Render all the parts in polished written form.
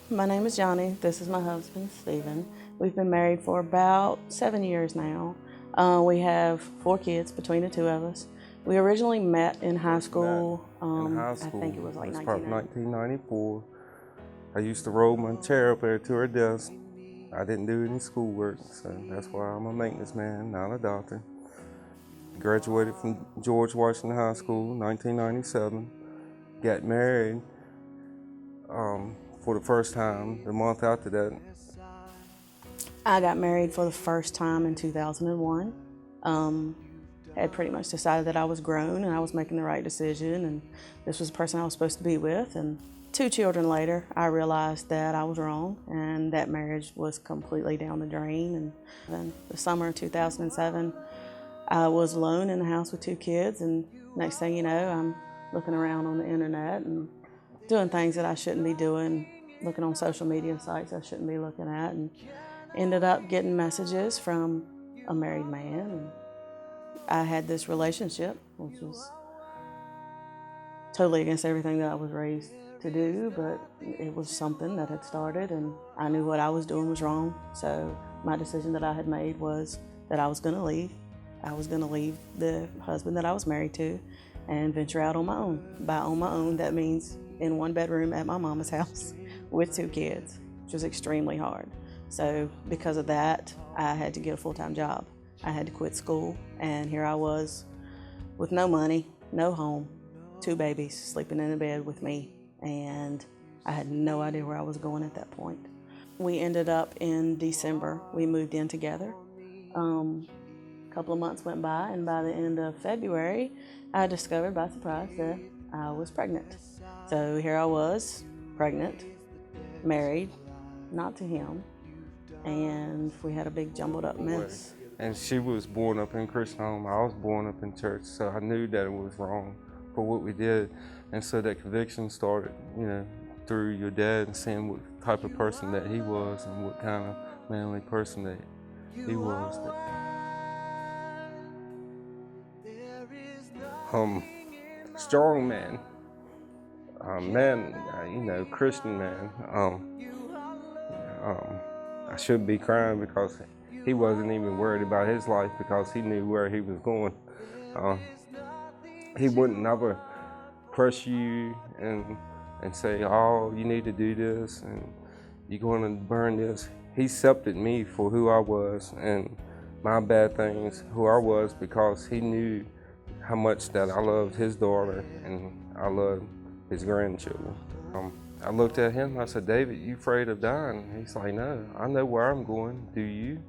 My name is Johnnie. This is my husband, Stephen. We've been married for about 7 years now. We have 4 kids between the two of us. We originally met in high school. In high I school, think it was like probably 1990. 1994. I used to roll my chair up there to her desk. I didn't do any schoolwork, so that's why I'm a maintenance man, not a doctor. Graduated from George Washington High School, 1997. Got married for the first time the month after that. I got married for the first time in 2001. Had pretty much decided that I was grown and I was making the right decision, and this was the person I was supposed to be with. And 2 children later, I realized that I was wrong and that marriage was completely down the drain. And then the summer of 2007, I was alone in the house with 2 kids, and next thing you know, I'm looking around on the internet and doing things that I shouldn't be doing, looking on social media sites I shouldn't be looking at, and ended up getting messages from a married man. And I had this relationship, which was totally against everything that I was raised to do, but it was something that had started, and I knew what I was doing was wrong. So my decision that I had made was that I was going to leave. I was going to leave the husband that I was married to and venture out on my own. By on my own, that means in 1 bedroom at my mama's house with 2 kids, which was extremely hard. So because of that, I had to get a full-time job. I had to quit school, and here I was with no money, no home, 2 babies sleeping in a bed with me, and I had no idea where I was going at that point. We ended up in December. We moved in together. A couple of months went by, and by the end of February, I discovered by surprise that I was pregnant. So here I was, pregnant, married, not to him, and we had a big jumbled up mess. And she was born up in Christian home. I was born up in church, so I knew that it was wrong for what we did. And so that conviction started, through your dad and seeing what type of person that he was and what kind of manly person that he was. Strong man, Christian man. I shouldn't be crying because he wasn't even worried about his life because he knew where he was going. He wouldn't never press you and say, oh, you need to do this and you're going to burn this. He accepted me for who I was and my bad things, who I was, because he knew how much that I loved his daughter and I loved his grandchildren. I looked at him and I said, David, you afraid of dying? He's like, no, I know where I'm going. Do you?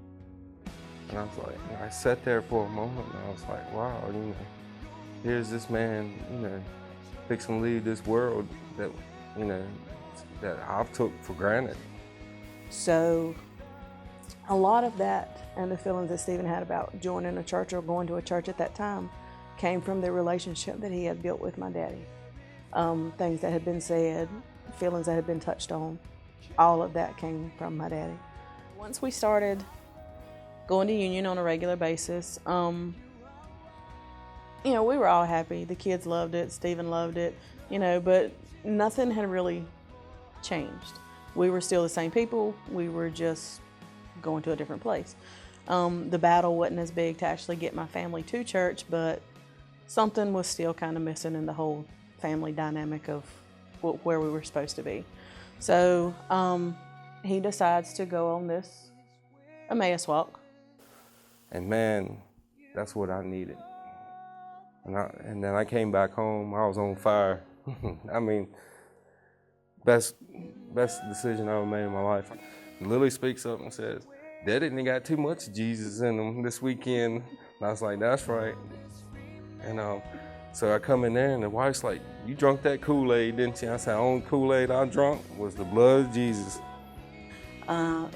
And I was like, I sat there for a moment and I was like, wow, here's this man, fixing to leave this world that, that I've took for granted. So a lot of that and the feelings that Stephen had about joining a church or going to a church at that time came from the relationship that he had built with my daddy. Things that had been said, feelings that had been touched on, all of that came from my daddy. Once we started going to Union on a regular basis, we were all happy. The kids loved it, Stephen loved it, but nothing had really changed. We were still the same people, we were just going to a different place. The battle wasn't as big to actually get my family to church, but something was still kind of missing in the whole family dynamic of where we were supposed to be. So he decides to go on this Emmaus walk. And man, that's what I needed. And then I came back home, I was on fire. I mean, best decision I ever made in my life. And Lily speaks up and says, Daddy didn't got too much Jesus in him this weekend. And I was like, that's right. And so I come in there and the wife's like, you drunk that Kool-Aid, didn't you? I said, the only Kool-Aid I drunk was the blood of Jesus.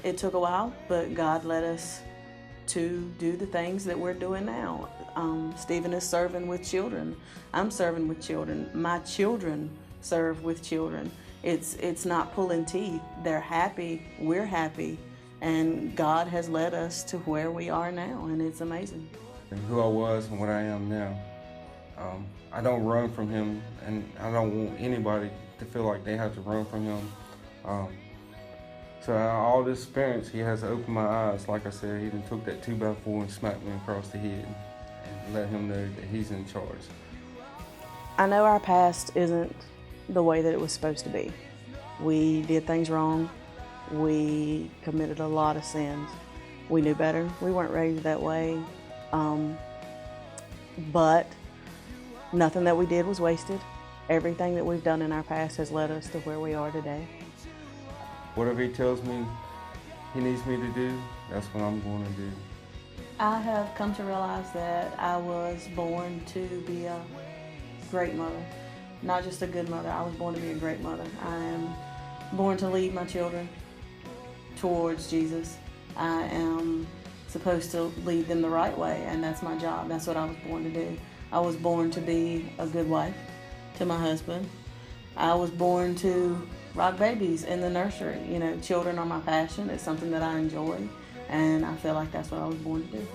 It took a while, but God led us to do the things that we're doing now. Stephen is serving with children. I'm serving with children. My children serve with children. It's not pulling teeth. They're happy. We're happy. And God has led us to where we are now, and it's amazing. And who I was and what I am now. I don't run from him, and I don't want anybody to feel like they have to run from him. So all this experience, he has to open my eyes. Like I said, he done took that 2x4 and smacked me across the head and let him know that he's in charge. I know our past isn't the way that it was supposed to be. We did things wrong. We committed a lot of sins. We knew better. We weren't raised that way. But nothing that we did was wasted. Everything that we've done in our past has led us to where we are today. Whatever he tells me he needs me to do, that's what I'm going to do. I have come to realize that I was born to be a great mother. Not just a good mother, I was born to be a great mother. I am born to lead my children towards Jesus. I am supposed to lead them the right way, and that's my job. That's what I was born to do. I was born to be a good wife to my husband. I was born to rock babies in the nursery. You know, children are my passion. It's something that I enjoy, and I feel like that's what I was born to do.